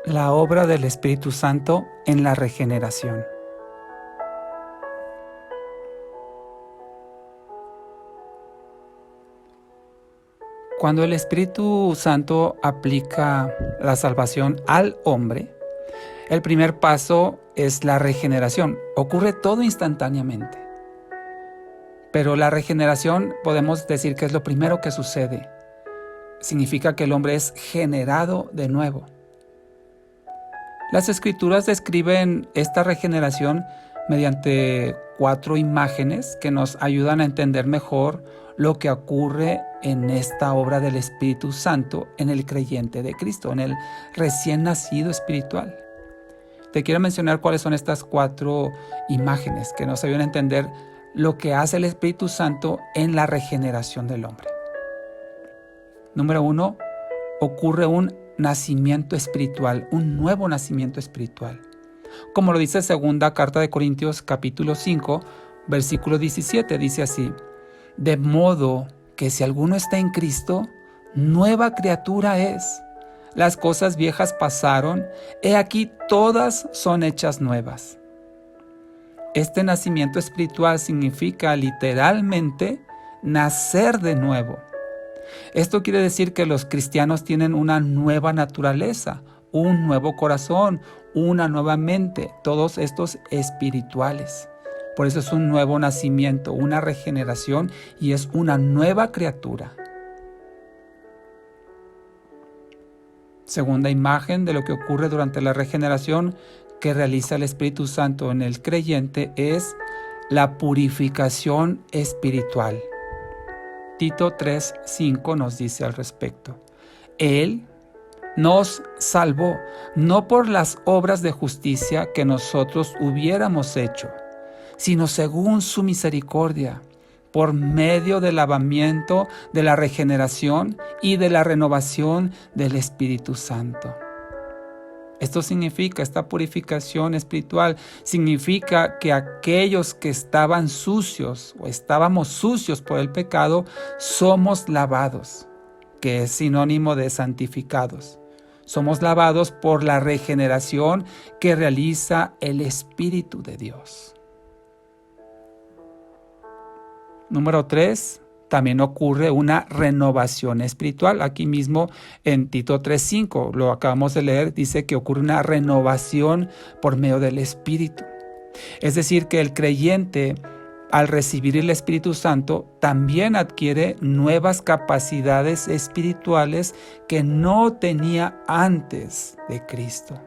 La obra del Espíritu Santo en la regeneración. Cuando el Espíritu Santo aplica la salvación al hombre, el primer paso es la regeneración. Ocurre todo instantáneamente. Pero la regeneración podemos decir que es lo primero que sucede. Significa que el hombre es generado de nuevo. Las Escrituras describen esta regeneración mediante 4 imágenes que nos ayudan a entender mejor lo que ocurre en esta obra del Espíritu Santo en el creyente de Cristo, en el recién nacido espiritual. Te quiero mencionar cuáles son estas 4 imágenes que nos ayudan a entender lo que hace el Espíritu Santo en la regeneración del hombre. Número 1, ocurre un nacimiento espiritual, un nuevo nacimiento espiritual. Como lo dice segunda carta de Corintios capítulo 5, versículo 17, dice así: de modo que si alguno está en Cristo, nueva criatura es. Las cosas viejas pasaron, he aquí todas son hechas nuevas. Este nacimiento espiritual significa literalmente nacer de nuevo. Esto quiere decir que los cristianos tienen una nueva naturaleza, un nuevo corazón, una nueva mente, todos estos espirituales. Por eso es un nuevo nacimiento, una regeneración y es una nueva criatura. Segunda imagen de lo que ocurre durante la regeneración que realiza el Espíritu Santo en el creyente es la purificación espiritual. Tito 3:5 nos dice al respecto: Él nos salvó, no por las obras de justicia que nosotros hubiéramos hecho, sino según su misericordia, por medio del lavamiento de la regeneración y de la renovación del Espíritu Santo. Esto significa, esta purificación espiritual, significa que aquellos que estaban sucios o estábamos sucios por el pecado, somos lavados, que es sinónimo de santificados. Somos lavados por la regeneración que realiza el Espíritu de Dios. Número 3. También ocurre una renovación espiritual. Aquí mismo en Tito 3:5, lo acabamos de leer, dice que ocurre una renovación por medio del Espíritu. Es decir, que el creyente, al recibir el Espíritu Santo, también adquiere nuevas capacidades espirituales que no tenía antes de Cristo.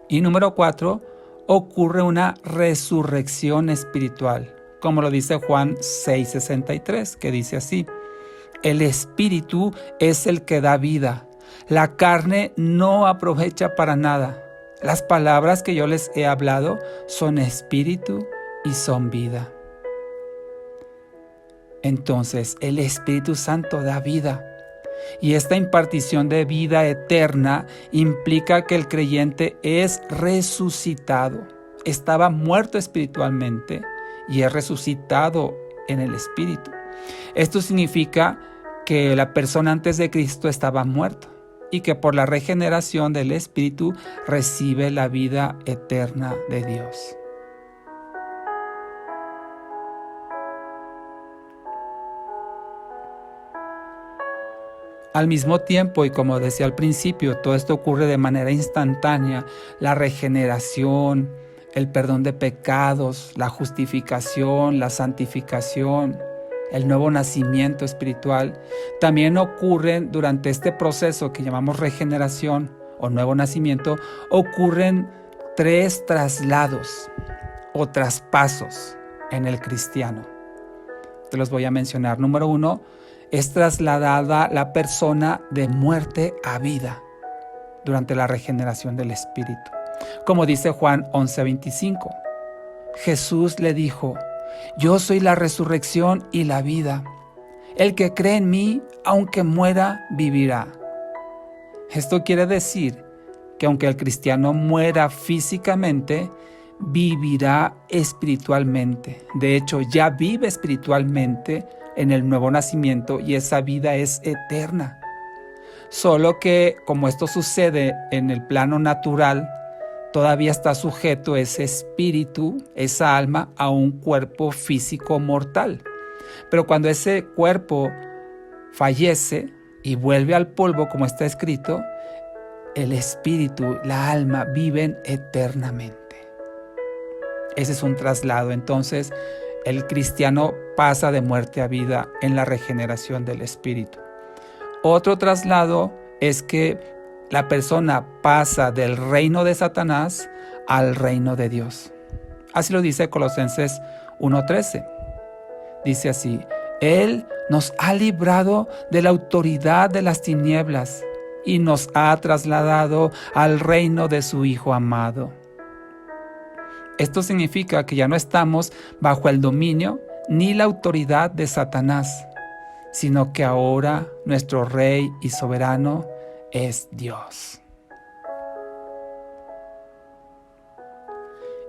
Y número 4, ocurre una resurrección espiritual, como lo dice Juan 6:63, que dice así: el Espíritu es el que da vida, la carne no aprovecha para nada. Las palabras que yo les he hablado son espíritu y son vida. Entonces, el Espíritu Santo da vida. Y esta impartición de vida eterna implica que el creyente es resucitado. Estaba muerto espiritualmente y es resucitado en el Espíritu. Esto significa que la persona antes de Cristo estaba muerta y que por la regeneración del Espíritu recibe la vida eterna de Dios. Al mismo tiempo, y como decía al principio, todo esto ocurre de manera instantánea: la regeneración, el perdón de pecados, la justificación, la santificación, el nuevo nacimiento espiritual. También ocurren durante este proceso que llamamos regeneración o nuevo nacimiento, ocurren 3 traslados o traspasos en el cristiano. Te los voy a mencionar. Número 1, es trasladada la persona de muerte a vida durante la regeneración del Espíritu. Como dice Juan 11:25, Jesús le dijo: yo soy la resurrección y la vida. El que cree en mí, aunque muera, vivirá. Esto quiere decir que aunque el cristiano muera físicamente, vivirá espiritualmente. De hecho, ya vive espiritualmente en el nuevo nacimiento y esa vida es eterna. solo que como esto sucede en el plano natural, todavía está sujeto ese espíritu, esa alma, a un cuerpo físico mortal. Pero cuando ese cuerpo fallece y vuelve al polvo, como está escrito, el espíritu, la alma viven eternamente. Ese es un traslado. Entonces, el cristiano pasa de muerte a vida en la regeneración del espíritu. Otro traslado es que la persona pasa del reino de Satanás al reino de Dios. Así lo dice Colosenses 1:13. Dice así: Él nos ha librado de la autoridad de las tinieblas y nos ha trasladado al reino de su Hijo amado. Esto significa que ya no estamos bajo el dominio ni la autoridad de Satanás, sino que ahora nuestro Rey y Soberano es Dios.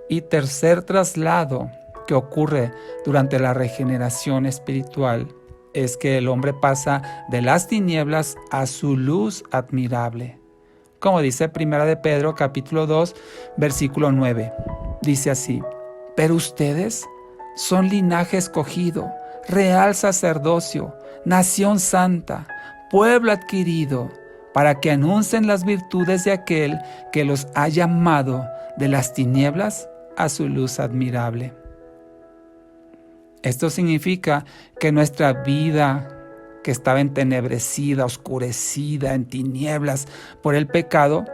Y tercer traslado que ocurre durante la regeneración espiritual es que el hombre pasa de las tinieblas a su luz admirable. Como dice 1 de Pedro capítulo 2, versículo 9. Dice así: pero ustedes son linaje escogido, real sacerdocio, nación santa, pueblo adquirido, para que anuncien las virtudes de aquel que los ha llamado de las tinieblas a su luz admirable. Esto significa que nuestra vida, que estaba entenebrecida, oscurecida, en tinieblas por el pecado,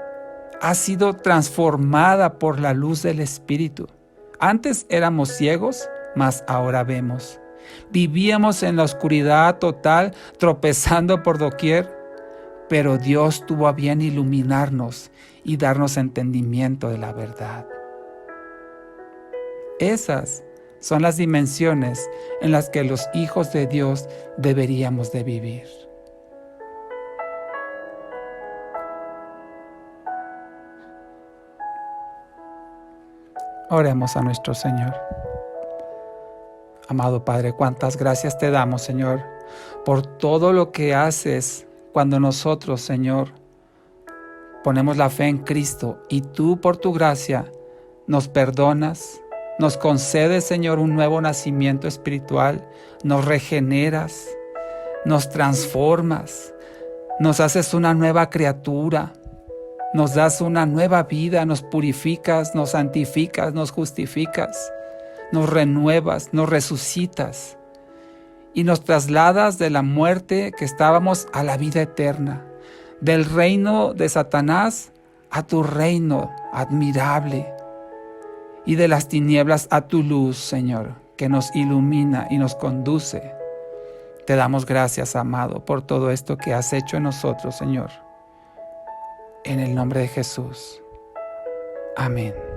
ha sido transformada por la luz del Espíritu. Antes éramos ciegos, mas ahora vemos. Vivíamos en la oscuridad total, tropezando por doquier, pero Dios tuvo a bien iluminarnos y darnos entendimiento de la verdad. Esas son las dimensiones en las que los hijos de Dios deberíamos de vivir. Oremos a nuestro Señor. Amado Padre, cuántas gracias te damos, Señor, por todo lo que haces cuando nosotros, Señor, ponemos la fe en Cristo y tú, por tu gracia, nos perdonas, nos concedes, Señor, un nuevo nacimiento espiritual, nos regeneras, nos transformas, nos haces una nueva criatura, nos das una nueva vida, nos purificas, nos santificas, nos justificas, nos renuevas, nos resucitas y nos trasladas de la muerte que estábamos a la vida eterna, del reino de Satanás a tu reino admirable y de las tinieblas a tu luz, Señor, que nos ilumina y nos conduce. Te damos gracias, amado, por todo esto que has hecho en nosotros, Señor. En el nombre de Jesús. Amén.